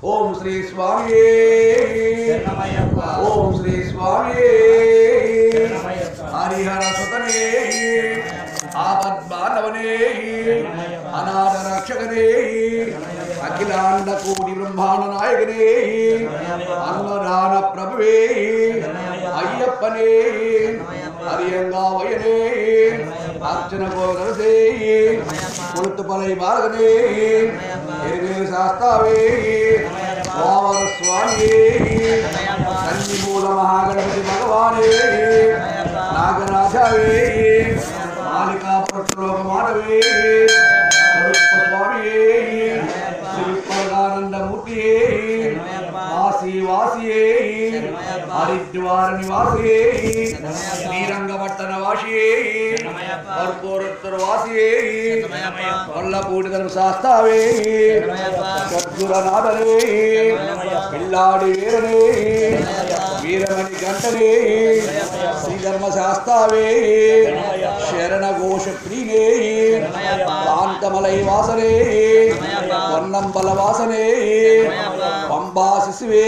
ఓం శ్రీ స్వామి ఓం శ్రీ స్వామి హరిహర సుతనే ఆపద్బాంధవనే అనాథ రక్షకనే అఖిలాండ కోటి బ్రహ్మాండ నాయకనే అన్నదాన ప్రభువే అయ్యప్పనే హరియంగావయనే అర్చన గోదరసే కొలుతుపలై బాలగనే ఎరువేలు శాస్తావే వామన స్వామి కన్నిమూల మహాగణపతి భగవానే నాగరాజావే మాలికా పట్టులోక మానవే స్వామి శ్రీపదానందమూర్తియే వాసి వాసియే హరిద్వార నివాసియే శ్రీరంగపట్టణ వాసియే కర్పూరత్తర వాసియే కొల్లపూడి ధర్మ శాస్తావే సద్గురనాథనే పిల్లాడి వీరనే వీరమణి గంటనే శ్రీధర్మ శాస్తావే శరణ ఘోష ప్రియే కాంతమలై వాసనే పొన్నంబల వాసనే పంబా శిశువే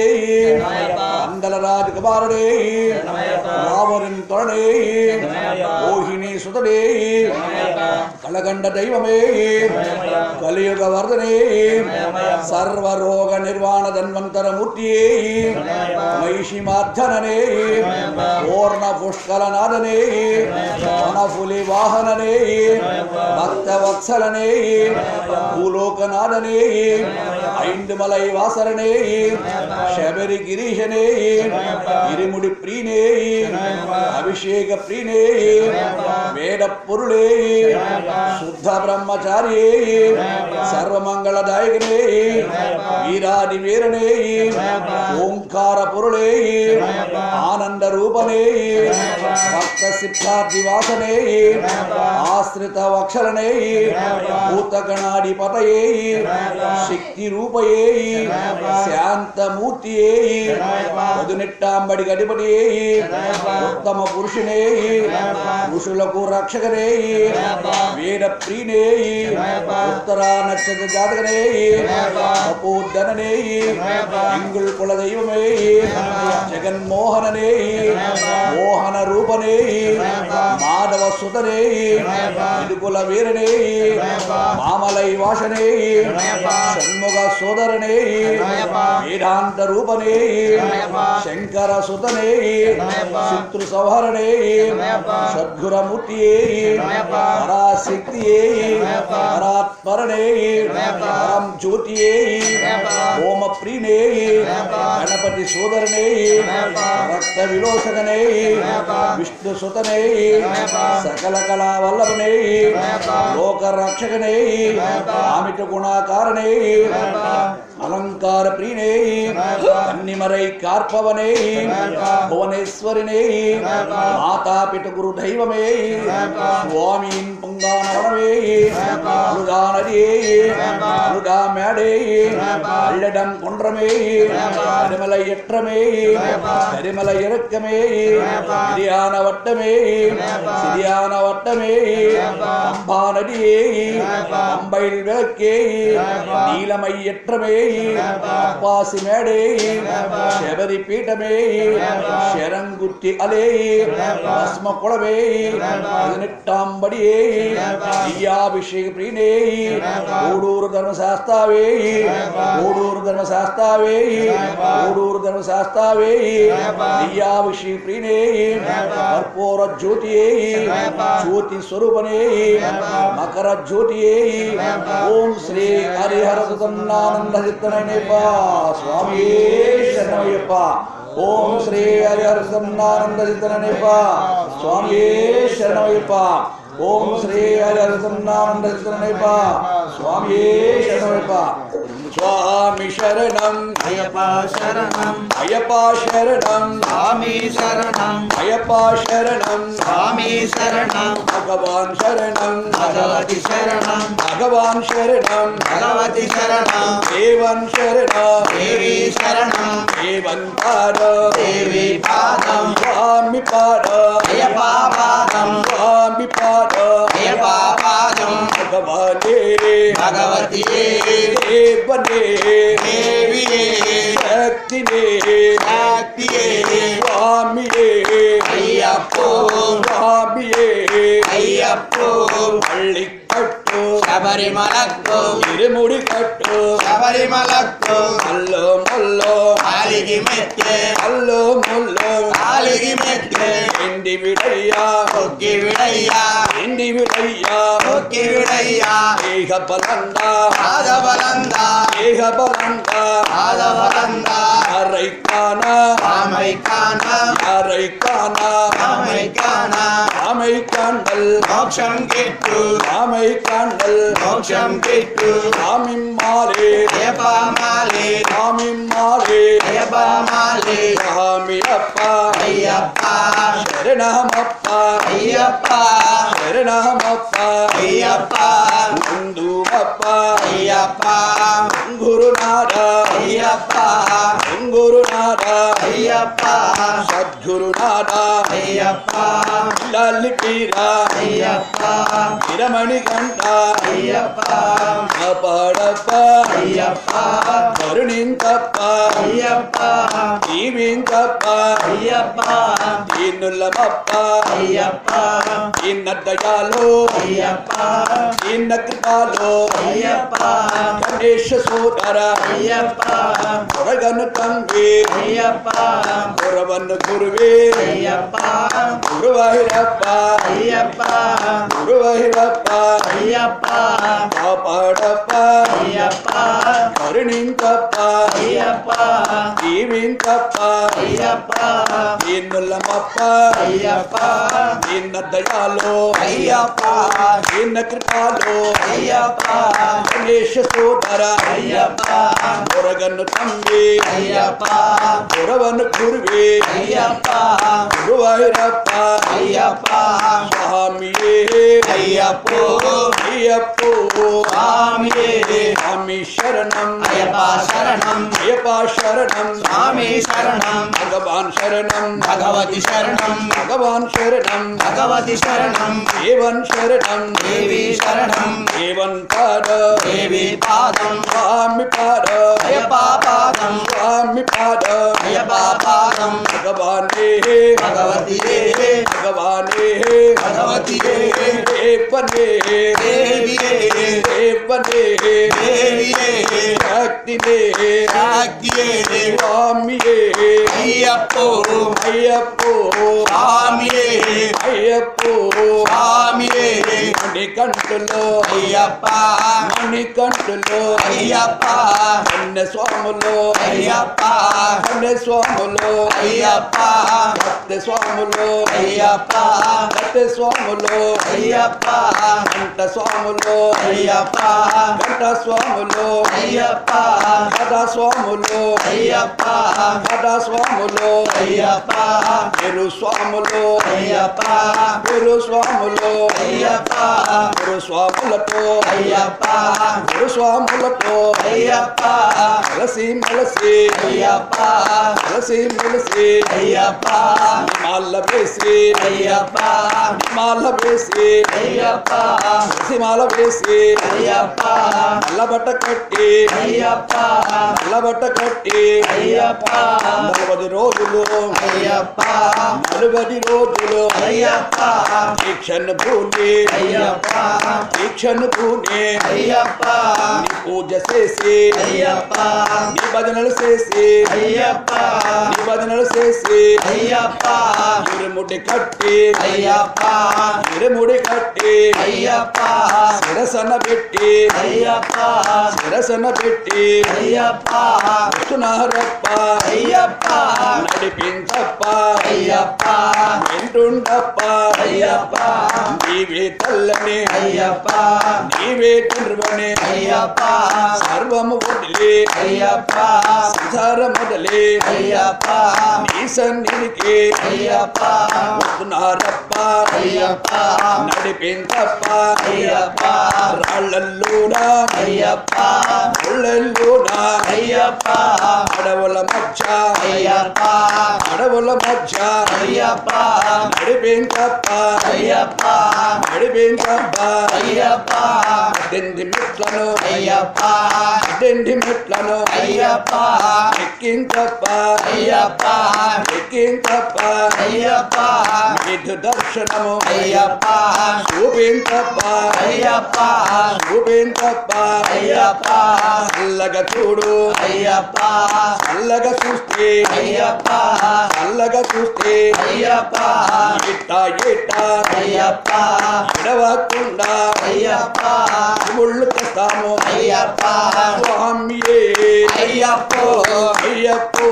మండల రాజకుమారుడే రావణుని తొడనే మోహిని సుతనే కళగండ దైవమే కలియుగ వర్ధనే సర్వరోగ నిర్వాణ ధన్వంతర మూర్తియే మహిషి మార్ధననే పూర్ణ పుష్కలనాథనే వనఫులి వాహననే భక్త వత్సలనే భూలోకనాథనే ఐందుమలై వాసరనే శబరి గిరీశనే ఇరిముడి ప్రీనే అభిషేక ప్రీనే వేద పురుడే శుద్ధ బ్రహ్మచారి సర్వమంగళదాయకనే వీరాది వీరనే ఓంకార పురుడే ఆనంద రూపనే భక్త సిద్ధార్థి వాసనే ఆశ్రిత వక్షలనే భూతగణాధిపతయే శక్తి రూపయే శాంతమూర్తియే వదునెట్టాంబడి గడిపటియే ఉత్తమ పురుషునే ఋషులకు రక్షకనే వేద ప్రీనే ఉత్తరా నక్షత్ర జాతకనే కపోద్దననే ఇంగుల్ కుల దైవమే జగన్మోహననే మోహన రూపనే మాధవ సుతనే ఇడుకుల వీరనే మామలై వాసనే షణ్ముఖ సోదరనే వేదాంత రూపనే శంకర సుతనే శత్రు సంహరణే సద్గురమూర్తియే పరాశక్తియే పరాత్పరణే పరం జ్యోతియే ఓమ ప్రీనే గణపతి సోదరనే రక్త విలోచకనే విష్ణు సుతనే సకల కళా వల్లభనే లోక రక్షకనే ఆమిట గుణాకారనే అలంకార ప్రీనే కన్నిమరై కార్పవనే భువనేశ్వరినే మాతా పిత గురు దైవమే స్వామీన్ పొంగానవనమే అలుగా నదియే అలుగా మేడే అల్లడం కొండ్రమే కరిమల ఎట్రమే కరిమల ఇరక్కమే సిరియాన వట్టమే సిరియాన వట్టమే అంబా నదియే అంబైల్ విளக்கே నీలమై ఎట్రమే అప్పాసి మేడే శబరి పీఠమే శరంగుట్టి అలే భస్మ కుళమే పదినెట్టాంబడియే దివ్యాభిషేక ప్రీనే ఓడూరు ధర్మశాస్త్రావే ఓడూరు ధర్మశాస్త్రావే ఓడూరు ధర్మశాస్త్రావే దివ్యాభిషేక ప్రీనే కర్పూర జ్యోతియే జ్యోతి స్వరూపనే మకర జ్యోతియే ఓం శ్రీ హరిహర సుతన్నానంద చిత్తనయ్యప్ప స్వామి శరణమయ్యప్ప ఓం శ్రీ హరిహర సుతన్నానంద చిత్తనయ్యప్ప స్వామి శరణమయ్యప్ప ఓం శ్రీ హరిహర సుతన్నానంద చిత్తనయ్యప్ప స్వామి శరణమయ్యప్ప స్వామి శరణం అయ్యప్ప శరణం అయ్యప్ప శరణం స్వామి శరణం అయ్యప్ప శరణం స్వామి శరణం భగవాన్ శరణం భగవతి శరణం భగవాన్ శరణం భగవతి శరణం దేవన్ శరణం దేవి శరణం దేవన్ పాద దేవి పాదం స్వామి పాద అయ్యప్ప పాదం స్వామి పాద అయ్యప్ప పాదం భగవానే భగవతియే దేవనే దేవియే శక్తినే శక్తియే స్వామియే అయ్యప్పో స్వామియే అయ్యప్పో పళ్ళి కట్టు శబరిమలకు ఇరుముడి కట్టు శబరిమలకు అల్లో ముల్లో కాలికి మెత్తే అల్లో ముల్లో కాలికి మెత్తే ఎండి విడయ్యా ఒక్కి విడయ్యా ఎండి విడయ్యా ఒక్కి విడయ్యా దేహ బలందా పాదబలందా దేహ బలందా పాదబలందా అరైకానా రామైకానా అరైకానా రామైకానా రామై కాండల్ మోక్షం గిట్టు రామై కాండల్ మోక్షం గిట్టు రామిమ్మాలే అయ్యప్పమాలే రామిమ్మాలే అయ్యప్పమాలే రామియప్ప అయ్యప్ప శరణమప్ప అయ్యప్ప శరణమప్ప అయ్యప్ప నందువప్ప అయ్యప్ప గురునాథ అయ్యప్ప గురునాథ అయ్యప్ప సద్గురునాథ అయ్యప్ప లల్లిపీర అయ్యప్ప విరమణి కంఠ అయ్యప్ప కాపాడప్ప అయ్యప్ప కరుణింతప్ప అయ్యప్ప దీవింతప్ప అయ్యప్ప దీనులమప్ప అయ్యప్ప దీన్న దయాలో అయ్యప్ప దీన్న కృపాలో అయ్యప్ప గణేశ సోదర అయ్యప్ప కొరగను తంగి అయ్యప్ప గురవను గురువే అయ్యప్ప గురువైరప్ప అయ్యప్ప గురువైరప్ప అయ్యప్ప కాపాడప్ప అయ్యప్ప కరుణింతప్ప అయ్యప్ప దీవింతప్ప అయ్యప్ప దీనులమప్ప అయ్యప్ప దీన్న దయాలో అయ్యప్ప దీన్న కృపాలో అయ్యప్ప గణేశ సోదర అయ్యప్ప కొరగను తంగి అయ్యప్ప గురవను గురువే అయ్యప్ప గురువైరప్ప అయ్యప్ప స్వామియే అయ్యప్పో అయ్యప్పో స్వామియే స్వామి శరణం అయ్యప్ప శరణం అయ్యప్ప శరణం స్వామి శరణం భగవాన్ శరణం భగవతి శరణం భగవాన్ శరణం భగవతి శరణం దేవన్ శరణం దేవి శరణం దేవన్ పాద దేవి పాదం స్వామి పాద అయ్యప్ప పాదం స్వామి పాద అయ్యప్ప పాదం భగవానే భగవతియే భగవానే భగవతియే దేవనే దేవియే దేవనే దేవియే శక్తినే శక్తియే స్వామియే అయ్యప్పో అయ్యప్పో స్వామియే అయ్యప్పో స్వామియే మణికంఠులో అయ్యప్ప మణికంఠులో అయ్యప్ప కన్య స్వాములో అయ్యప్ప కన్య స్వాములో అయ్యప్ప భక్తి స్వాములో అయ్యప్ప భక్తి స్వాములో అయ్యప్ప కంఠ స్వాములో అయ్యప్ప కంఠ స్వాములో అయ్యప్ప కథ స్వాములో అయ్యప్ప కథ స్వాములో అయ్యప్ప గురు స్వాములో అయ్యప్ప గురు స్వాములో అయ్యప్ప గురు స్వాములతో అయ్యప్ప గురు స్వాములతో అయ్యప్ప కలసి మెలసి అయ్యప్ప కలసి మెలసి అయ్యప్ప మాల వేసి అయ్యప్ప మాల వేసి అయ్యప్ప మాల వేసి అయ్యప్ప నల్లబట్ట కట్టి అయ్యప్ప నల్లబట్ట కట్టి అయ్యప్ప 40 రోజులు అయ్యప్ప 40 రోజులు అయ్యప్ప దీక్షను భూమి అయ్యప్ప దీక్షను భూమి అయ్యప్ప నీ పూజ చేసి అయ్యప్ప నీ భజనలు చేసి అయ్యప్ప నీ భజనలు చేసి అయ్యప్ప ఇరుముడి కట్టి అయ్యప్ప ఇరుముడి కట్టి అయ్యప్ప శిరసన పెట్టి అయ్యప్ప శిరసన పెట్టి అయ్యప్ప వస్తున్నారప్ప అయ్యప్ప నడిపించప్ప అయ్యప్ప వింటుండప్ప అయ్యప్ప నీవే తల్లని అయ్యప్ప నీవే తండ్రివని అయ్యప్ప సర్వము వదిలి అయ్యప్ప సంసార మొదలి అయ్యప్ప నీ సన్నిధికి అయ్యప్ప వస్తున్నారప్ప అయ్యప్ప నడిపించప్ప అయ్యప్ప రాళ్ళల్లోనా అయ్యప్ప ముళ్ళల్లోనా అయ్యప్ప అడవుల మధ్య అయ్యప్ప అడవుల మధ్య అయ్యప్ప నడిపించప్ప అయ్యప్ప నడిపించప్ప అయ్యప్ప దిండి మెట్లను అయ్యప్ప దిండి మెట్లను అయ్యప్ప ఎక్కించప్ప అయ్యప్ప ఎక్కించప్ప అయ్యప్ప విధు దర్శనము అయ్యప్ప చూపించప్ప అయ్యప్ప చూపించప్ప అయ్యప్ప చల్లగా చూడు అయ్యప్ప చల్లగా చూస్తే అయ్యప్ప చల్లగా చూస్తే అయ్యప్ప ఇట్ట ఇట్ట అయ్యప్ప ఎడవకుండా అయ్యప్ప ముళ్ళు తెస్తాము అయ్యప్ప స్వామియే అయ్యప్పో అయ్యప్పో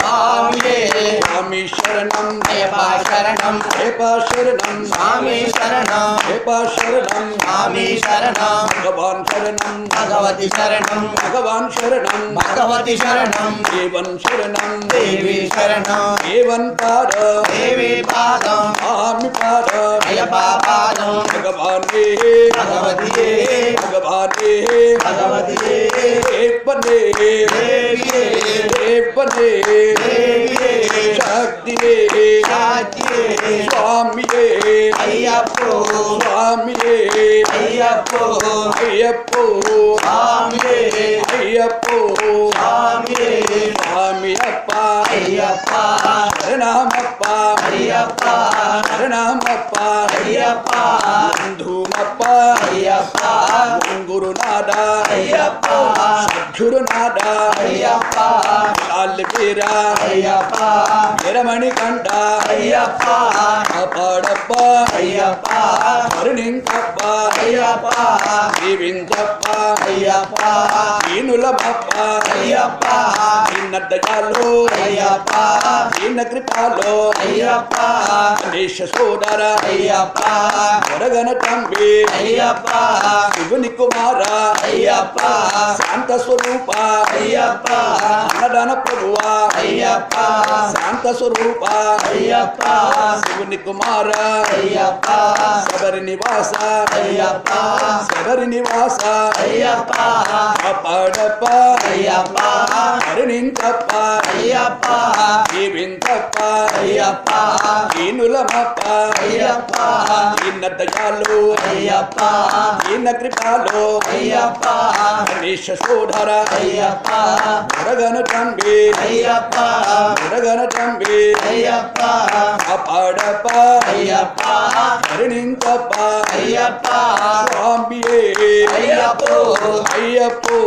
స్వామియే స్వామి శరణం అయ్యప్ప శరణం అయ్యప్ప శరణం స్వామి శరణం అయ్యప్ప శరణం స్వామి శరణం భగవాన్ శరణం భగవతి శరణం భగవాన్ శరణం భగవతి శరణం దేవన్ శరణం దేవి శరణం దేవన్ పాద దేవి పాదం స్వామి పాద అయ్యప్ప పాదం భగవానే భగవతియే భగవానే భగవతియే దేవనే దేవియే దేవనే దేవియే శక్తియే శాంతియే స్వామియే అయ్యప్పో స్వామియే అయ్యప్పో అయ్యప్పో స్వామియే అయ్యప్పో స్వామియే స్వామి అప్ప అయ్యప్ప శరణమప్ప అయ్యప్ప శరణమప్ప అయ్యప్ప బంధుమప్ప అయ్యప్ప గురునాథ అయ్యప్ప సద్గురునాథ అయ్యప్ప కాళ్ళవీర అయ్యప్ప వీరమణి కంట అయ్యప్ప కాపాడప్ప అయ్యప్ప కరుణింకప్ప అయ్యప్ప జీవించప్ప అయ్యప్ప దీనులమప్ప అయ్యప్ప నిన్న దయాలో అయ్యప్ప నిన్న కృపాలో అయ్యప్ప దేశ సోదర అయ్యప్ప కొరగన తంబి అయ్యప్ప శివుని కుమార అయ్యప్ప శాంత స్వరూప అయ్యప్ప అన్నదాన ప్రభువా అయ్యప్ప శాంత స్వరూప అయ్యప్ప శివుని కుమార అయ్యప్ప శబరి నివాస అయ్యప్ప శబరి నివాస అయ్యప్ప కాపాడప్ప అయ్యప్ప కరుణించప్ప అయ్యప్ప జీవించప్ప అయ్యప్ప దీనులమప్ప అయ్యప్ప నిన్న దయాలు అయ్యప్ప నిన్న కృపాలో అయ్యప్ప దేశ సోదర అయ్యప్ప కొరగన తంబి అయ్యప్ప కొరగన తంబి అయ్యప్ప కాపాడప్ప అయ్యప్ప కరుణించప్ప అయ్యప్ప స్వామియే అయ్యప్పో అయ్యప్పో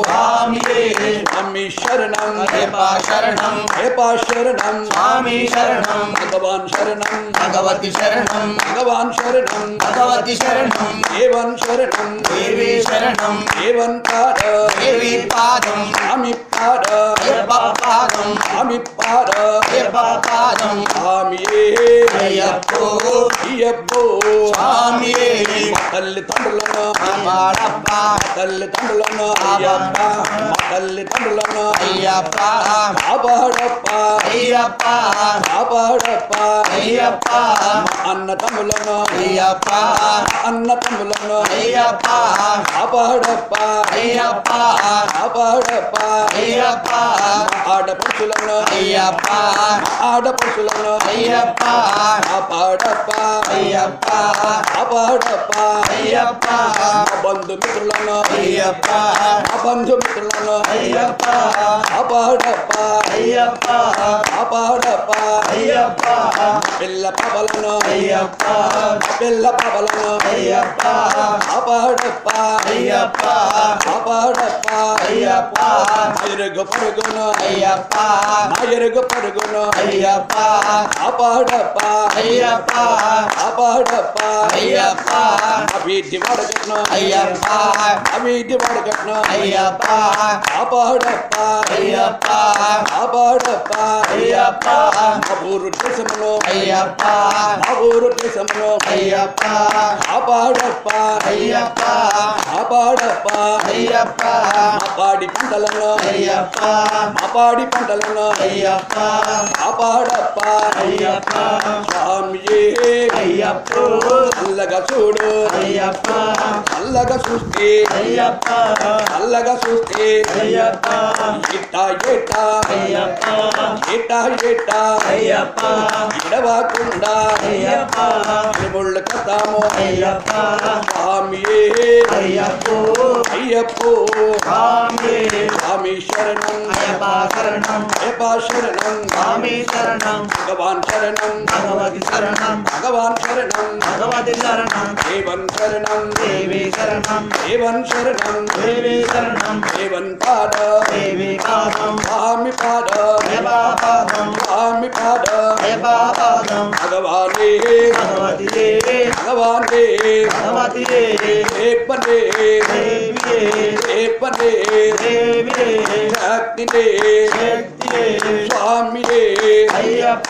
స్వామియే స్వామి శరణం అయ్యప్ప శరణం అయ్యప్ప శరణం స్వామి శరణం భగవాన్ శరణం భగవతి శరణం భగవాన్ శరణం భగవతి శరణం దేవన్ శరణం దేవి శరణం దేవన్ పాద దేవి పాదం స్వామి పాద అయ్యప్ప పాదం స్వామి పాద అయ్యప్ప పాదం స్వామియే అయ్యప్పో అయ్యప్పో స్వామియే తల్లిదండ్రులను కాపాడప్ప తల్లిదండ్రులను అయ్యప్ప తల్లిదండ్రులను అయ్యప్ప కాపాడప్ప అయ్యప్ప కాపాడప్ప అయ్యప్ప అన్న తమ్ములను అయ్యప్ప అన్న తమ్ములను అయ్యప్ప కాపాడప్ప అయ్యప్ప కాపాడప్ప అయ్యప్ప ఆడపడుచులను అయ్యప్ప ఆడపడుచులను అయ్యప్ప కాపాడప్ప అయ్యప్ప కాపాడప్ప అయ్యప్ప బంధుమిత్రులను అయ్యప్ప బంధుమిత్రులను అయ్యప్ప కాపాడప్ప అయ్యప్ప కాపాడప్ప అయ్యప్ప పిల్ల పవలను అయ్యప్ప పిల్ల పవలను అయ్యప్ప కాపాడప్ప అయ్యప్ప కాపాడప్ప అయ్యప్ప ఎరుగు పరుగును అయ్యప్ప ఎరుగు పరుగును అయ్యప్ప కాపాడప్ప అయ్యప్ప కాపాడప్ప అయ్యప్ప అభివృద్ధి వడగట్ను అయ్యప్ప అభివృద్ధి వడగట్ను అయ్యప్ప కాపాడప్ప అయ్యప్ప కాపాడప్ప అయ్యప్ప మా ఊరు దేశమును అయ్యప్ప మా ఊరు దేశమును అయ్యప్ప కాపాడప్ప అయ్యప్ప కాపాడప్ప అయ్యప్ప మా పాడి పాడి పంటలను అయ్యప్ప మా పాడి పంటలను అయ్యప్ప కాపాడప్ప అయ్యప్ప స్వామియే అయ్యప్ప చల్లగా చూడు అయ్యప్ప చల్లగా చూస్తే అయ్యప్ప చల్లగా చూస్తే అయ్యప్ప ఏటా ఏటా అయ్యప్ప ఏటా ఏటా అయ్యప్ప ఇడవకుండా అయ్యప్ప ముళ్ళు కథాము అయ్యప్ప స్వామియే అయ్యప్ప అయ్యప్పో స్వామి స్వామి శరణం అయ్యప్ప శరణం అయ్యప్ప శరణం స్వామి శరణం భగవాన్ శరణం భగవతి శరణం భగవాన్ శరణం భగవతి శరణం దేవన్ శరణం దేవి శరణం దేవన్ శరణం దేవి శరణం దేవన్ పాద దేవి పాదం స్వామి పాద అయ్యప్ప పాదం స్వామి పాద అయ్యప్ప పాదం భగవానే భగవతి భగవానే భగవతి దేవనే దేవి దేవనే దేవి శక్తినే శక్తి స్వామియే అయ్యప్ప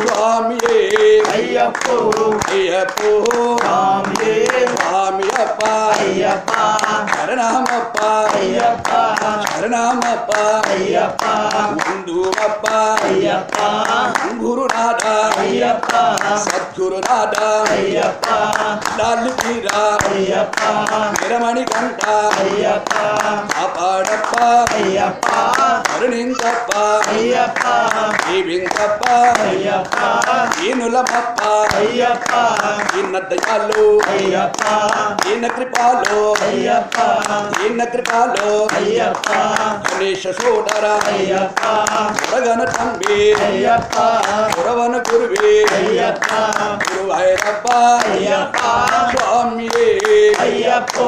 స్వామియే అయ్యప్ప అయ్యప్పో స్వామి స్వామియప్ప అయ్యప్ప శరణమప్ప అయ్యప్ప శరణమప్ప అయ్యప్ప హిందూమప్ప అయ్యప్ప గురునాథ అయ్యప్ప సద్గురునాథ అయ్యప్ప లాలి తీరా అయ్యప్ప నిరమణి గంట అయ్యప్ప కాపాడప్ప అయ్యప్ప కరుణించప్ప అయ్యప్ప జీవించప్ప అయ్యప్ప ఈనులమప్ప అయ్యప్ప ఈన దయాలు అయ్యప్ప ఈన కృపాలు అయ్యప్ప ఈన కృపాలు అయ్యప్ప గణేశ సోదర అయ్యప్ప గురగన తంబి అయ్యప్ప గురవన గురువే అయ్యప్ప గురువైరప్ప అయ్యప్ప స్వామియే అయ్యప్ప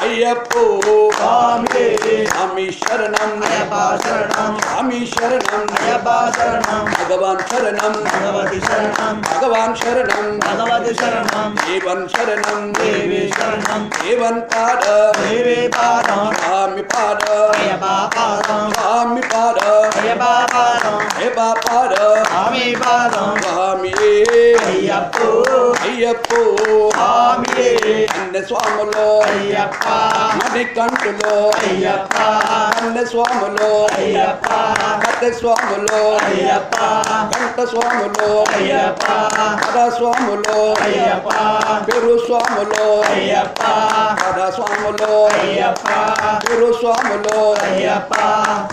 అయ్యప్పో స్వామి స్వామి శరణం అయ్యప్ప శరణం స్వామి శరణం అయ్యప్ప శరణం భగవాన్ శరణం భగవతి శరణం భగవాన్ శరణం భగవతి శరణం దేవన్ శరణం దేవి శరణం దేవన్ పాద దేవి పాదం స్వామి పాద అయ్యప్ప పాదం స్వామి పాద అయ్యప్ప పాదం అయ్యప్ప పాద స్వామి పాదం స్వామియే అయ్యప్ప అయ్యప్పో స్వామి అన్న స్వాములో అయ్యప్ప మణికంఠులో అయ్యప్ప అన్న స్వాములో అయ్యప్ప కథ స్వాములో అయ్యప్ప కంఠ స్వాములో అయ్యప్ప పద స్వాములో అయ్యప్ప పెరు స్వాములో అయ్యప్ప పద స్వాములో అయ్యప్ప పెరు స్వాములో అయ్యప్ప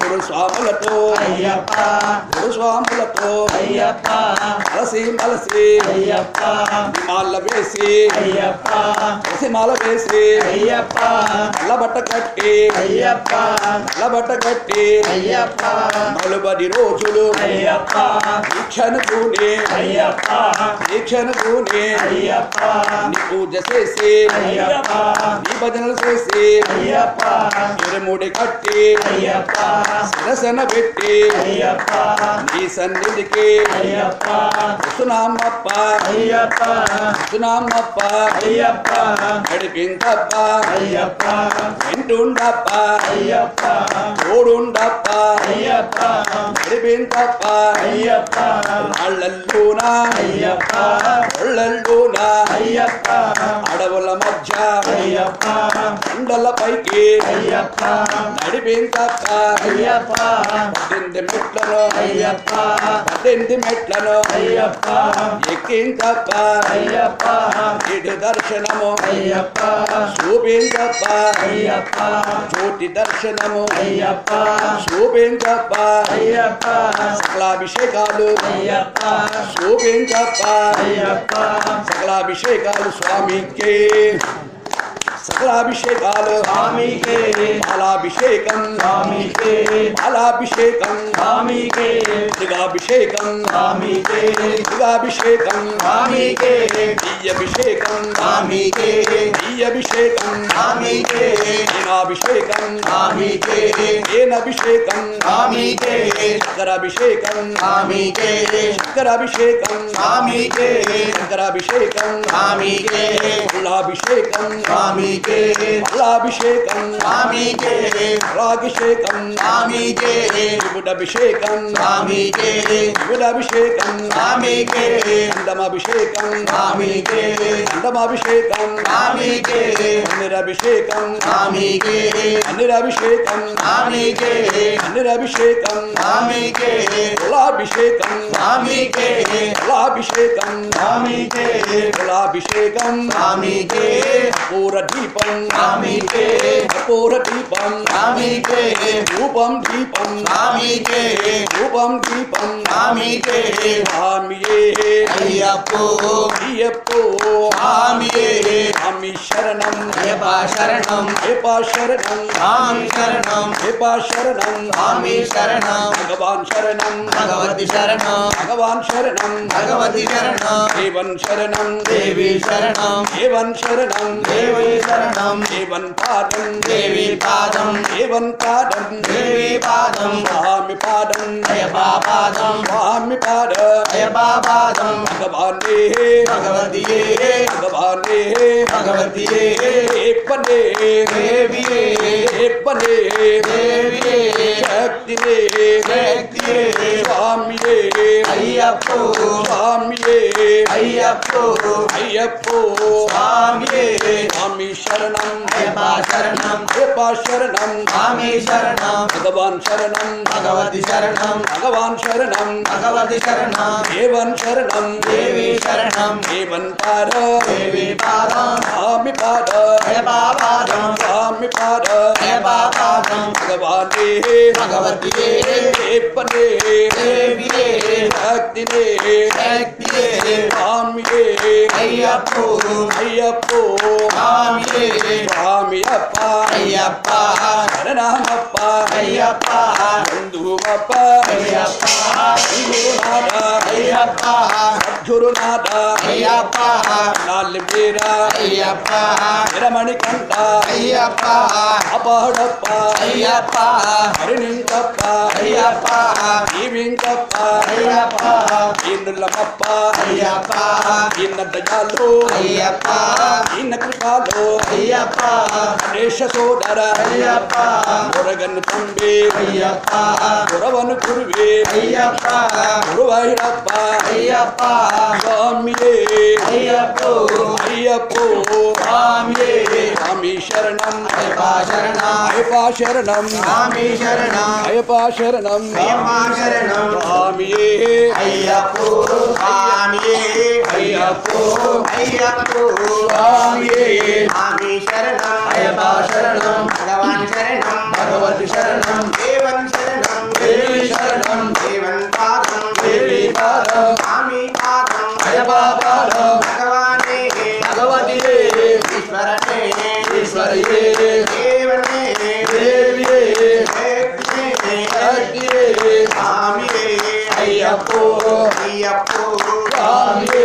పెరు స్వాములతో అయ్యప్ప పెరు స్వాములతో అయ్యప్ప మలసి మలసి అయ్యప్ప మాల వేసి అయ్యప్ప మాల వేసి అయ్యప్ప నల్లబట్ట కట్టి అయ్యప్ప నల్లబట్ట కట్టి అయ్యప్ప నలుబడి రోజులు అయ్యప్ప దీక్షను అయ్యప్ప దీక్షను అయ్యప్ప నీ పూజ చేసి అయ్యప్ప నీ భజనలు చేసి అయ్యప్ప ఇరుముడి కట్టి అయ్యప్ప శిరసన పెట్టి అయ్యప్ప నీ సన్నిధికి అయ్యప్ప వస్తున్నామప్ప అయ్యప్ప వస్తున్నామప్ప అయ్యప్ప నడిపించప్ప అయ్యప్ప వింటుండప్ప అయ్యప్ప తోడుండప్ప అయ్యప్ప నడిపించప్ప అయ్యప్ప అళ్ళల్లోనా అయ్యప్ప ఒళ్ళల్లోనా అయ్యప్ప అడవుల మధ్య అయ్యప్ప కొండల పైకి అయ్యప్ప నడిపించప్ప అయ్యప్ప 18 మెట్లను అయ్యప్ప 18 మెట్లను అయ్యప్ప ఎక్కించప్ప అయ్యప్ప ఇటు దర్శనము అయ్యప్ప చూపించప్ప అయ్యప్ప జ్యోతి దర్శనము అయ్యప్ప చూపించప్ప అయ్యప్ప సకలాభిషేకాలు అయ్యప్ప చూపించప్ప అయ్యప్ప సకలాభిషేకాలు స్వామికే సకలాభిషేకాలు స్వామికే పాలాభిషేకం స్వామికే పాలాభిషేకం స్వామికే దిగాభిషేకం స్వామికే దిగాభిషేకం స్వామికే దియ్యభిషేకం స్వామికే దియ్యభిషేకం స్వామికే దీనాభిషేకం స్వామికే దేనభిషేకం స్వామికే శంకరాభిషేకం స్వామికే శంకరాభిషేకం స్వామికే శంకరాభిషేకం స్వామికే ఫలాభిషేకం స్వామికే మల్లాభిషేకం స్వామికే మలాభిషేకం స్వామికే శివుడభిషేకం స్వామికే శివుడభిషేకం స్వామికే గంధమభిషేకం స్వామికే గంధమభిషేకం స్వామికే అన్నిరభిషేకం స్వామికే అన్నిరభిషేకం స్వామికే అన్నిరభిషేకం స్వామికే కులాభిషేకం స్వామికే కులాభిషేకం స్వామికే కులాభిషేకం స్వామికే కపూర దీపం స్వామికే కపూర దీపం స్వామికే ధూపం దీపం స్వామికే ధూపం దీపం స్వామికే స్వామియే అయ్యప్పో అయ్యప్పో స్వామియే స్వామి శరణం అయ్యప్ప శరణం అయ్యప్ప శరణం స్వామి శరణం అయ్యప్ప శరణం స్వామి శరణం భగవాన్ శరణం భగవతి శరణం భగవాన్ శరణం భగవతి శరణం దేవన్ శరణం దేవి శరణం దేవన్ శరణం దేవి శరణం దేవన్ పాదం దేవి పాదం దేవన్ పాదం దేవి పాదం స్వామి పాదం అయ్యప్ప పాదం స్వామి పాద అయ్యప్ప పాదం భగవానే భగవతియే భగవానే భగవతియే ఏపనే దేవియే ఏపనే దేవియే శక్తినే శక్తియే స్వామియే అయ్యప్పో స్వామియే అయ్యప్పో అయ్యప్పో స్వామియే స్వామి శరణం అయ్యప్ప శరణం అయ్యప్ప శరణం స్వామి శరణం భగవాన్ శరణం భగవతి శరణం భగవాన్ శరణం భగవతి శరణం దేవన్ శరణం దేవి శరణం దేవన్ పాద దేవి పాదం స్వామి పాద అయ్యప్ప పాదం స్వామి పాద అయ్యప్ప పాదం భగవానే భగవతియే ఏపనే దేవియే శక్తినే శక్తియే స్వామియే అయ్యప్పో అయ్యప్పో స్వామియే స్వామి అప్ప అయ్యప్ప శరణమప్ప అయ్యప్ప బంధువప్ప అయ్యప్ప గురునాథ అయ్యప్ప సద్గురునాథ అయ్యప్ప నాల్వీర అయ్యప్ప నిరమణి కంట అయ్యప్ప అపాడప్ప అయ్యప్ప హరిణింకప్ప అయ్యప్ప ఈవింకప్ప అయ్యప్ప ఈనులమప్ప అయ్యప్ప ఈన్న దయాలు అయ్యప్ప ఈన్న కృపాలు అయ్యప్ప దేశ సోదర అయ్యప్ప మురగను తంబి అయ్యప్ప గురవను గురువే అయ్యప్ప గురువైరప్ప అయ్యప్ప స్వామియే అయ్యప్పో అయ్యప్పో స్వామియే స్వామి శరణం అయ్యప్ప శరణం అయ్యప్ప శరణం స్వామి శరణం అయ్యప్ప శరణం అయ్యప్ప శరణం స్వామియే అయ్యప్పో స్వామియే అయ్యప్పో అయ్యప్పో స్వామియే స్వామి శరణం అయ్యప్ప శరణం భగవాన్ శరణం భగవతి శరణం దేవన్ శరణం దేవి శరణం దేవన్ పాదం దేవి పాదం స్వామి పాదం అయ్యప్ప పాదం భగవానే భగవతియే ఈశ్వరనే ఈశ్వరియే దేవనే దేవియే శక్తియే శక్తియే స్వామియే అయ్యప్పో అయ్యప్పో స్వామియే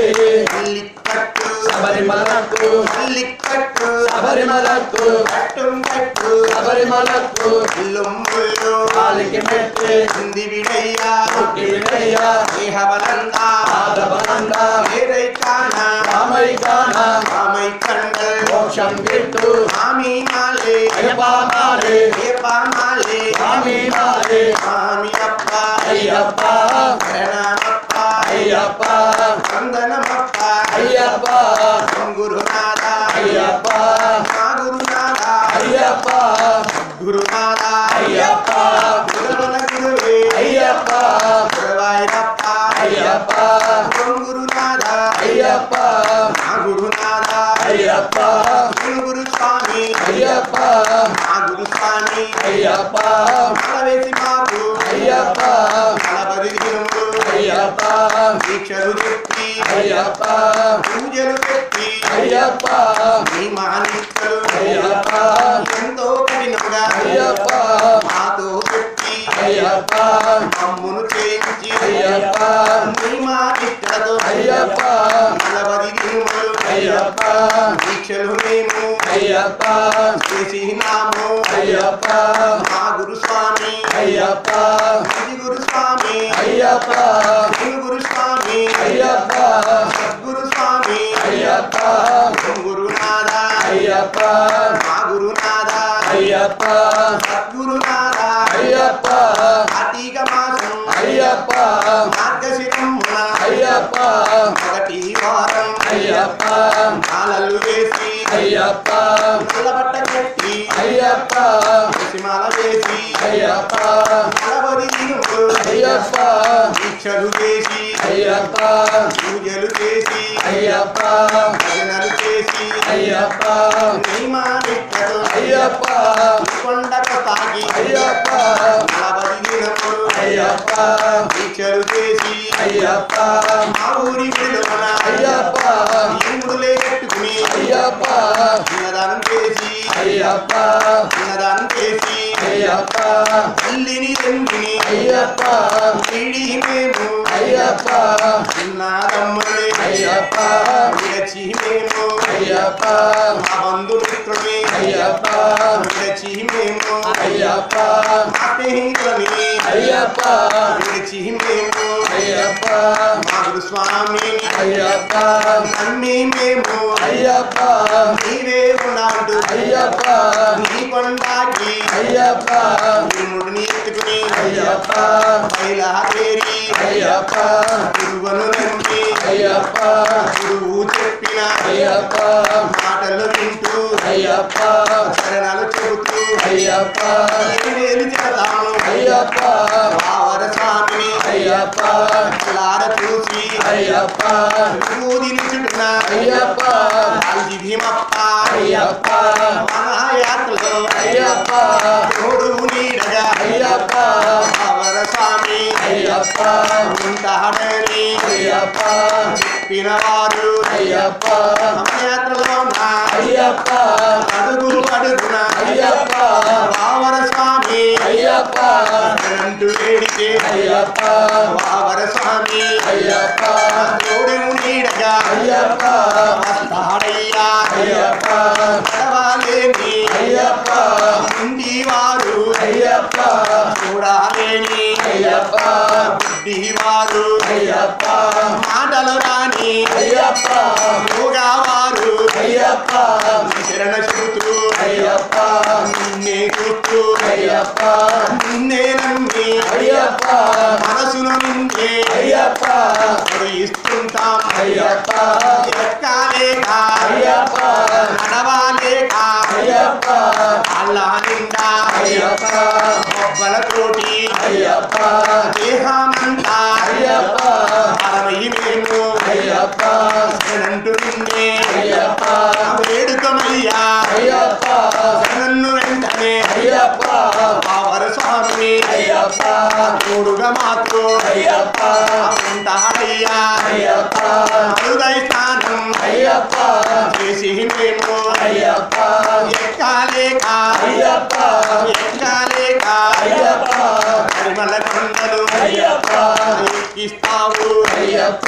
లిక్కట్టు శబరిమలకు లిక్కట్టు శబరిమలకు కట్టుం కట్టు శబరిమలకు ఇల్లుమ్ముళ్ళు కాలికి మెట్టు హింది విడయ్యా పుట్టి విడయ్యా దేహబలందా ఆదబలందా ఏదైకాన రామైకాన రామైకండల్ మోక్షం గిట్టు స్వామి మాలే అయ్యప్ప మాలే అయ్యప్ప మాలే స్వామి మాలే స్వామి అప్ప అయ్యప్ప శరణమప్ప అయ్యప్ప వందనమప్ప అయ్యప్ప గురునాథ అయ్యప్ప మా గురునాథ అయ్యప్ప గురునాథ అయ్యప్ప గురువన గురువే అయ్యప్ప గురువాయూరప్ప అయ్యప్ప గురునాథ అయ్యప్ప మా గురునాథ అయ్యప్ప గురు స్వామి అయ్యప్ప మా గురు స్వామి అయ్యప్ప వేసి మాకు అయ్యప్ప నలభై దినములు అయ్యప్ప దీక్షలు చెప్పి అయ్యప్ప పూజలు పెట్టి అయ్యప్ప మీ మానికలు అయ్యప్ప ఎంతో కఠినంగా అయ్యప్ప మాతో పెట్టి అయ్యప్ప మమ్మును చేయించి అయ్యప్ప మీ మాటిక్కలతో అయ్యప్ప నలభై దినములు అయ్యప్ప దీక్షలు మేము అయ్యప్ప చేసినాము అయ్యప్ప మా గురు స్వామి అయ్యప్ప గురు స్వామి అయ్యప్ప గురు స్వామి అయ్యప్ప సద్గురు స్వామి అయ్యప్ప గురునాథ అయ్యప్ప మా గురునాథ అయ్యప్ప సద్గురునాథ అయ్యప్ప కార్తీక మాసం అయ్యప్ప మార్గశిరమున అయ్యప్ప మొదటి వారం అయ్యప్ప మాలలు వేసి అయ్యప్ప నల్లబట్ట కట్టి అయ్యప్ప తులసిమాల వేసి అయ్యప్ప 40 దినములు అయ్యప్ప దీక్షలు చేసి అయ్యప్ప పూజలు చేసి అయ్యప్ప భజనలు చేసి అయ్యప్ప నియమానిష్టలు అయ్యప్ప కొండకు తాగి అయ్యప్ప 40 దినములు అయ్యప్ప దీక్షలు చేసి అయ్యప్ప మా ఊరి విడుదల అయ్యప్ప ఎముడులే కట్టుకుని అయ్యప్ప అన్నదానం చేసి అయ్యప్ప అన్నదానం చేసి అయ్యప్ప తల్లిని తండ్రిని అయ్యప్ప వీడి మేము అయ్యప్ప అన్నదమ్ములే అయ్యప్ప విడచి మేము అయ్యప్ప మా బంధుమిత్రుని అయ్యప్ప విడచి మేము అయ్యప్ప మా స్నేహితులని అయ్యప్ప విడచి మేము అయ్యప్ప మా గురుస్వామిని అయ్యప్ప నమ్మి మేము అయ్యప్ప నీవే ఉన్నాడు అయ్యప్ప నీ కొండాకి అయ్యప్ప నిన్నుడిని ఎత్తుకుని అయ్యప్ప బయలుదేరి అయ్యప్ప గురువును నమ్మి అయ్యప్ప గురువు చెప్పిన అయ్యప్ప మాటలు వింటూ అయ్యప్ప శరణాలు చెబుతూ అయ్యప్ప వేలు చెడతాము అయ్యప్ప బావర స్వామిని అయ్యప్ప కళ్ళార చూసి అయ్యప్ప నువ్వు నిలుచుకున్న అయ్యప్ప కాల్చి భీమప్ప అయ్యప్ప మహాయాత్రలో అయ్యప్ప తోడు నీడగా అయ్యప్ప బావర స్వామి అయ్యప్ప ఉంటాడని అయ్యప్ప చెప్పిన వారు అయ్యప్ప మహాయాత్రలో ఉన్న అయ్యప్ప అడుగు అడుగున అయ్యప్ప బావర స్వామి అయ్యప్ప అంటూ వేడితే అయ్యప్ప బావర స్వామి అయ్యప్ప తోడు నీడగా అయ్యప్ప వస్తాడయ్యా అయ్యప్ప నడవాలేని అయ్యప్ప ఉండి వారు అయ్యప్ప చూడాలేని అయ్యప్ప బుద్ధి వారు అయ్యప్ప మాటలు రాని అయ్యప్ప యోగా వారు అయ్యప్ప శరణ చెబుతూ అయ్యప్ప నిన్నే చూస్తూ అయ్యప్ప నిన్నే నమ్మి అయ్యప్ప మనసును నిన్నే అయ్యప్ప ఇస్తుంటాం అయ్యప్ప ఎక్కాలేక అయ్యప్ప నడవాలేక అయ్యప్ప అల్లా నిండా అయ్యప్ప బొబ్బలతోటి అయ్యప్ప దేహమంతా అయ్యప్ప అరవై మేము అయ్యప్ప శరణంటూ నిన్నే అయ్యప్ప వేడుకమయ్యా అయ్యప్ప నన్ను వెంటనే అయ్యప్ప బావర స్వామి అయ్యప్ప తోడుగా మాకు అయ్యప్ప ఉంటాడయ్యా అయ్యప్ప అరుదై స్నానం అయ్యప్ప చేసి మేము అయ్యప్ప ఎక్కాలేక అయ్యప్ప ఎక్కాలేక అయ్యప్ప పరిమళ కొండలు అయ్యప్ప ఎక్కిస్తావు అయ్యప్ప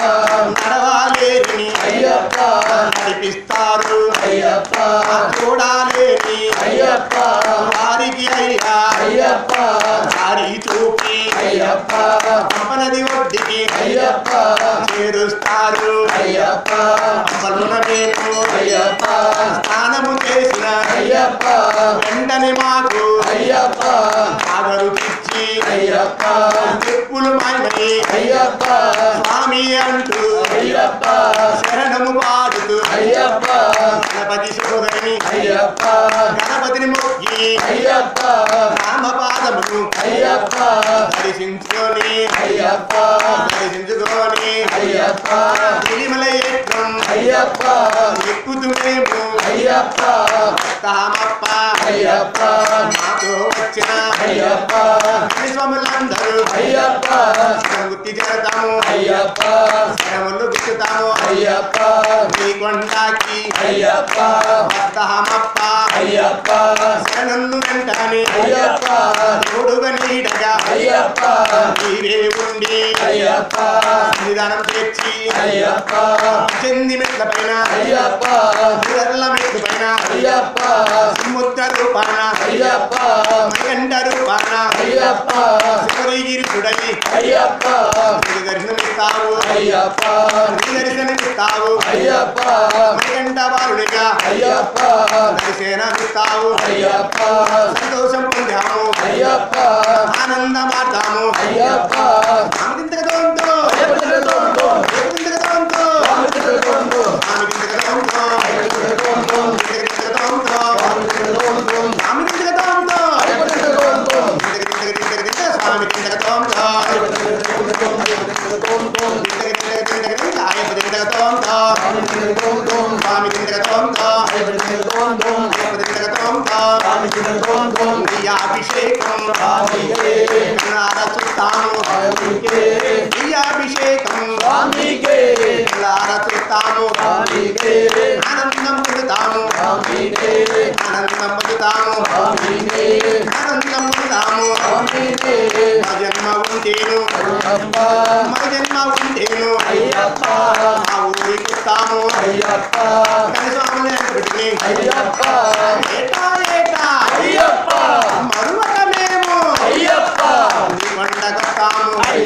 నడవాలేని అయ్యప్ప నడిపిస్తారు అయ్యప్ప చూడాలేని అయ్యప్ప వారికి అయ్యా అయ్యప్ప దారి చూపి అయ్యప్ప పంపనది ఒడ్డికి అయ్యప్ప చేరుస్తారు అయ్యప్ప పంపలున మేము అయ్యప్ప స్నానము చేసిన అయ్యప్ప వెంటనే మాకు అయ్యప్ప ఆగరు తెచ్చి అయ్యప్ప చెప్పులు మాయమని అయ్యప్ప స్వామి అంటూ అయ్యప్ప శరణము పాడుతూ అయ్యప్ప గణపతి సోదరిని అయ్యప్ప గణపతిని మొక్కి అయ్యప్ప రామపాదమును అయ్యప్ప దర్శించుకొని అయ్యప్ప దర్శించుకొని అయ్యప్ప తిరుమల ఎత్తం అయ్యప్ప ఎక్కుతూ మేము అయ్యప్ప తామప్ప అయ్యప్ప మాతో వచ్చిన అయ్యప్ప స్వాములందరూ అయ్యప్ప గుర్తి చేరతాము అయ్యప్ప శరములు గుర్తుతాము అయ్యప్ప నీ కొండాకి అయ్యప్ప వస్తామప్ప అయ్యప్ప శరణులు వెంటనే అయ్యప్ప తోడుగా నీడగా అయ్యప్ప నీవే ఉండి అయ్యప్ప నిదానం తెచ్చి అయ్యప్ప చెంది మెట్ల పైన అయ్యప్ప మెట్ల పైన అయ్యప్ప ముద్ర రూపాన అయ్యప్ప అయ్యప్ప మణికంఠరు పాన అయ్యప్ప శబరిగిరిశుడై అయ్యప్ప నీకు దర్శనమిస్తావు అయ్యప్ప నీ దర్శనమిస్తావు అయ్యప్ప మణికంఠ బాలుడిగా అయ్యప్ప దర్శనమిస్తావు అయ్యప్ప సంతోషం పొందాము అయ్యప్ప ఆనందమాడతాము అయ్యప్ప ఆమెకింతకతోంతో అయ్యప్ప ఆమెకింతకతోంతో అయ్యప్ప ఆమెకింతకతోంతో ఇంతకతోంతో ఆమెకింతకతోంతో స్వామికింతకతోంతో ఆయప్పకింతకతోంతో స్వామికింతకతోంతో అయ్యప్పకింతకతోంతో అభిషేకం కన్నార చూస్తాము అభిషేకం కన్నార చూస్తాము ఆనందం పొందుతాము ఆనందం పొందుతాము ఆనందం పొందుతాము మా జన్మ ఉంటేను మా జన్మ ఉంటేను మా ఊరికి వస్తాము కానీ స్వాములు పెట్టుకుని ఏటా ఏటా మరువక మేము నీ కొండకొస్తాము నీ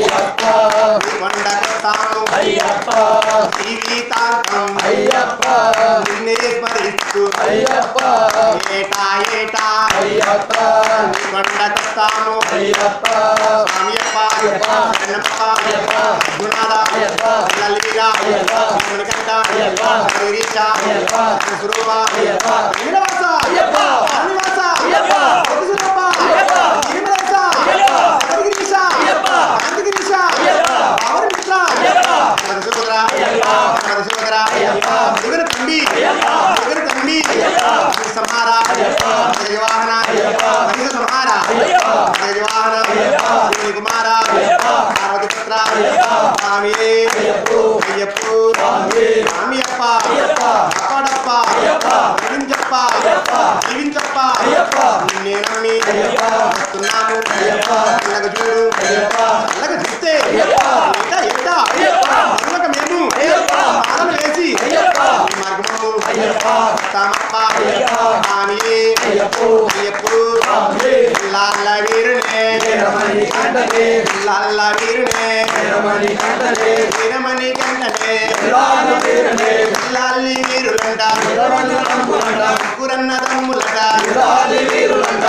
కొండకొస్తాము జీవితాంతం నిన్నే స్మరిస్తూ ఏటా ఏటా నీ కొండకొస్తాము స్వామియప్ప అన్నప్ప గుణాల లలిరా మణికంఠ గిరీశ స్వరూప శ్రీనివాస శ్రీనివాస స్వరూప శ్రీనివాస గిరీశ కాంతిగిరీశ పవనమిత్ర మధుసూదర మధుసూదర దిగన తంబి దిగన తంబి సంహార జయవాహన మహిళ సంహార జయవాహన కుమార పార్వతి పుత్ర స్వామియే అయ్యప్ప స్వామియప్ప అప్పడప్ప జీవించప్ప జీవించప్ప నిన్నే నమ్మి వస్తున్నాము అల్లగ చూడు అల్లగ చూస్తే ఎట్టా మరొక మేము పాదం వేసి మార్గము తామప్ప స్వామియే అయ్యప్ప లాల్ల వీరునే లాల్ల వీరునే వీరమణి కంటనే లాల్లి వీరులంట కురన్న తమ్ములంట విరాది వీరులంట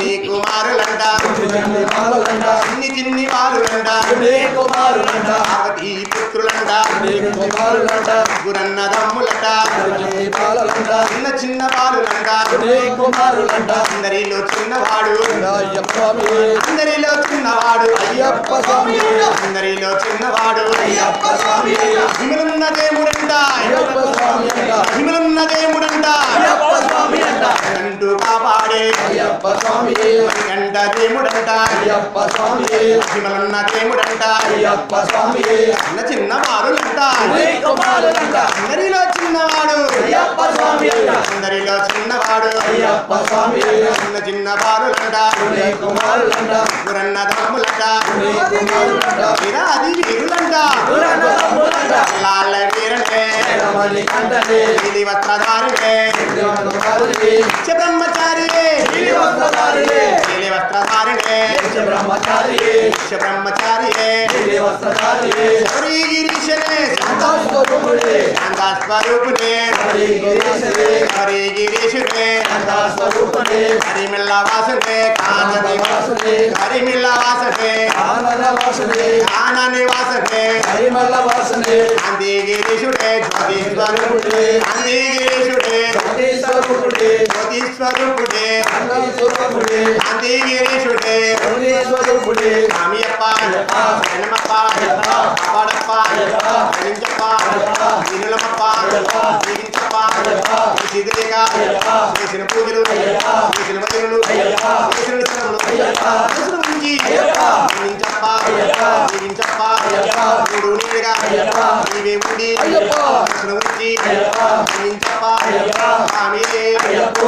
నీ కుమారులంట చిన్ని చిన్ని బాలులంట పార్వతీ పుత్రులంట గురన్న తమ్ములంట చిన్న చిన్న బాలులంట అందరిలో చిన్నవాడు అందరిలో చిన్నవాడు అయ్యప్ప స్వామి అందరిలో చిన్నవాడు అయ్యప్ప స్వామి మహిమలున్న దేవుడంట అయ్యప్ప స్వామి మహిమలున్న దేవుడంట అయ్యప్ప స్వామి అంటూ కాపాడే అయ్యప్ప స్వామి గంట దేవుడంట అయ్యప్ప స్వామి మహిమలున్న దేవుడంట అయ్యప్ప స్వామి చిన్న చిన్న వారులంట కుమారులంట అందరిలో చిన్నవాడు అయ్యప్ప స్వామి అందరిలో చిన్నవాడు అయ్యప్ప స్వామి చిన్న చిన్న వారులంట కుమారులంట గురన్న తమ్ములంట కుమారులంట విరాది వీరులంట లాల్ల వీరనే మణికంఠనే నీలి వస్త్రధారిణే కుమారుడే బ్రహ్మచారియే నీలి వస్త్రధారిణే నీలి వస్త్రధారిణే బ్రహ్మచారియే బ్రహ్మచారియే నీలి వస్త్రధారిణే గిరీశనే శాంతస్వరూపుడే శాంతస్వరూపునే గిరీశనే గిరీశునే శాంతస్వరూపుడే హరిమిల్ల వాసునే కానని వాసుడే హరిమిల్ల వాసునే ఆనంద వాసుడే ఆనని వాసునే హరిమల్ల వాసుడే అంది గిరీశుడే జ్యోతిస్వరూపుడే అంది గిరీశుడే జ్యోతిస్వరూపుడే జ్యోతిస్వరూపుడే స్వరూపుడే అంది గిరీశుడే స్వరూపుడే స్వామియప్ప హనుమప్ప అప్పడప్ప హరించప్ప వినులమప్ప జీవించప్ప సిద్ధిగా చేసిన పూజలు చేసిన భజనలు చేసిన విశ్రమలు చేసిన ఉంచి జీవించప్ప జీవించప్ప మూడు నీడుగా నీవే ఉండి చేసిన ఉంచి జీవించప్ప స్వామియే అయ్యప్ప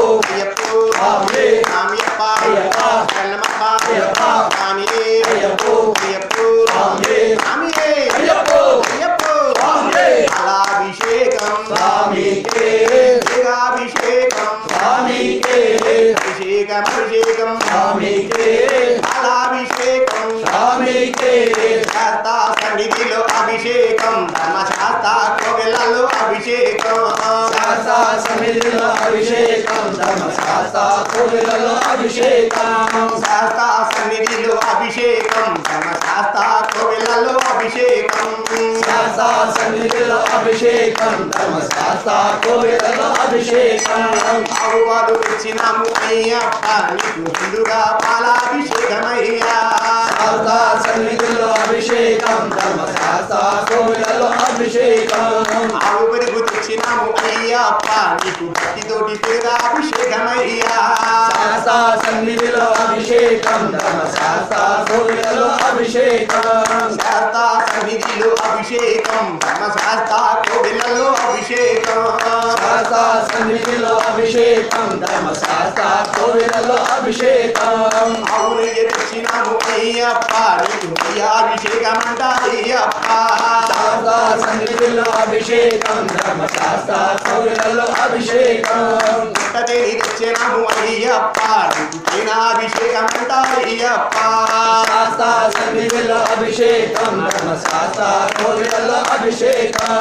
స్వామియప్ప హనుమప్ప స్వామియే అయ్యప్ప స్వామియే అయ్యప్ప అలాభిషేకం స్వామికే అభిషేకం అభిషేకం స్వామికే పాలాభిషేకం స్వామికే శాస్త్ర సన్నిధిలో అభిషేకం ధర్మశాస్త్ర కోవెలలో అభిషేకం శాస్త్ర సన్నిధిలో అభిషేకం ధర్మశాస్త్ర కోవెలలో అభిషేకం శాస్త్ర సన్నిధిలో అభిషేకం ధర్మశాస్త్ర కోవెలలో అభిషేకం శాస్త్ర సన్నిధిలో అభిషేకం ధర్మశాస్త్ర కోవెలలో అభిషేకం ఆవువారు తెచ్చినాము అయ్యప్ప నీకు ముందుగా పాలాభిషేకమయ్యా శాస్త్ర సన్నిధిలో అభిషేకం ధర్మశాస్త్ర కోవెలలో అభిషేకం ఆవు పెరుగు తెచ్చినాము అయ్యప్ప నీకు భక్తితోటి పేరాభిషేకమయ్యా శాస్త్ర సన్నిధిలో అభిషేకం ధర్మశాస్త్ర కోవెలలో అభిషేకం శాస్త్ర సన్నిధిలో అభిషేకం ధర్మశాస్త్ర కోవెలలో అభిషేకం శాస్త్ర సన్నిధిలో అభిషేకం ధర్మశాస్త్ర కోవెలలో అభిషేకం అవును తెచ్చినాము అయ్యప్ప నీకు అభిషేకమంట అయ్యప్ప శాస్త్ర సన్నిధిలో అభిషేకం ధర్మశాస్త్ర కోవెలలో అభిషేకం పుట్టతేని తెచ్చినాము అయ్యప్ప నీకు అభిషేకమంట అయ్యప్ప శాస్త్ర సన్నిధిలో అభిషేకం ధర్మశాస్త్ర కోవెలలో అభిషేకం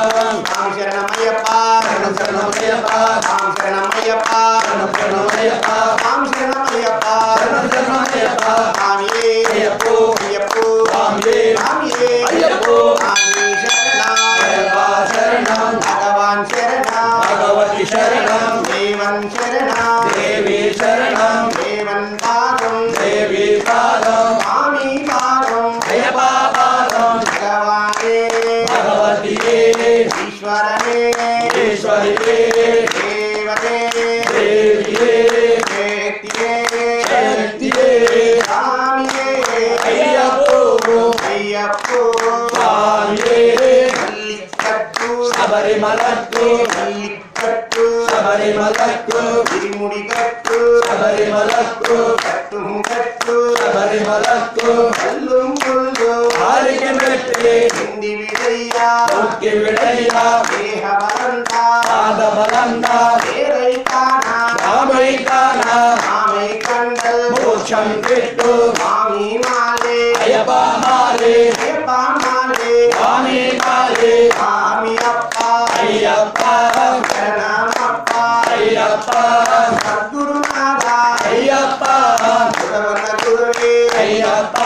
రామ శరణమయ్యప్ప శరణం శరణమయ్యప్ప రామ శరణమయ్యప్ప శరణం శరణమయ్యప్ప రామ శరణమయ్యప్ప శరణం శరణమయ్యప్ప స్వామియే అయ్యప్పో అయ్యప్పో స్వామియే స్వామియే అయ్యప్పో స్వామి శరణం అయ్యప్ప శరణం భగవాన్ శరణం భగవతి శరణం దేవన్ శరణం దేవి శరణం దేవన్ పాదం దేవి పాదం స్వామి పాదం అయ్యప్ప పాదం భగవానే భగవతియే ఈశ్వరనే ఈశ్వరియే దేవతే దేవియే శక్తియే శక్తియే స్వామియే అయ్యప్పో అయ్యప్పో స్వామియే మల్లికట్టు శబరిమలక్కు మల్లికట్టు శబరిమలక్కు తిరుముడి కట్టు శబరిమలక్కు కట్టు కట్టు శబరిమలక్కు కల్లు ముళ్ళు ఆలికి మెట్టి హింది విడయ్యా ఉక్కి విడయ్యా దేహ బలంతా పాదబలంగా వేరైతానా రామైకాన ఆమె కండల్ మోక్షం పెట్టు స్వామి మాలే అయ్యప్ప మాలే అయ్యప్ప మాలే స్వామి మాలే స్వామి అప్ప అయ్యప్ప శరణమప్ప అయ్యప్ప సద్గురునాథ అయ్యప్ప గురవన గురువే అయ్యప్ప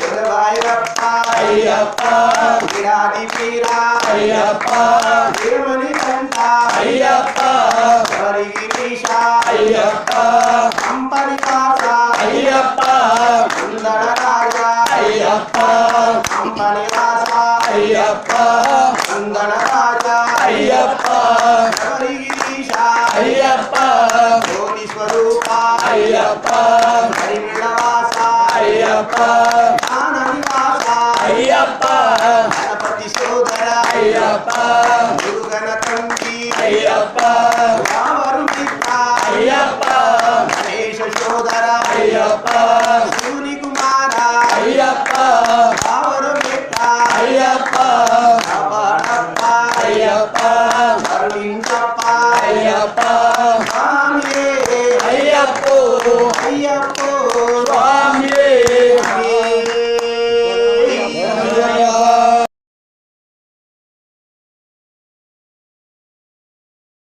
గురవాయప్ప అయ్యప్ప విరాడి పీరా అయ్యప్ప తిరుమని కంట అయ్యప్ప శబరిగిరీశ అయ్యప్ప కంపరికాస అయ్యప్ప సుందర రాజా అయ్యప్ప కంపని రాస అయ్యప్ప సుందర రాజా అయ్యప్ప శబరిగిరీశ అయ్యప్ప జ్యోతి స్వరూప అయ్యప్ప పరిమిళవాస అయ్యప్ప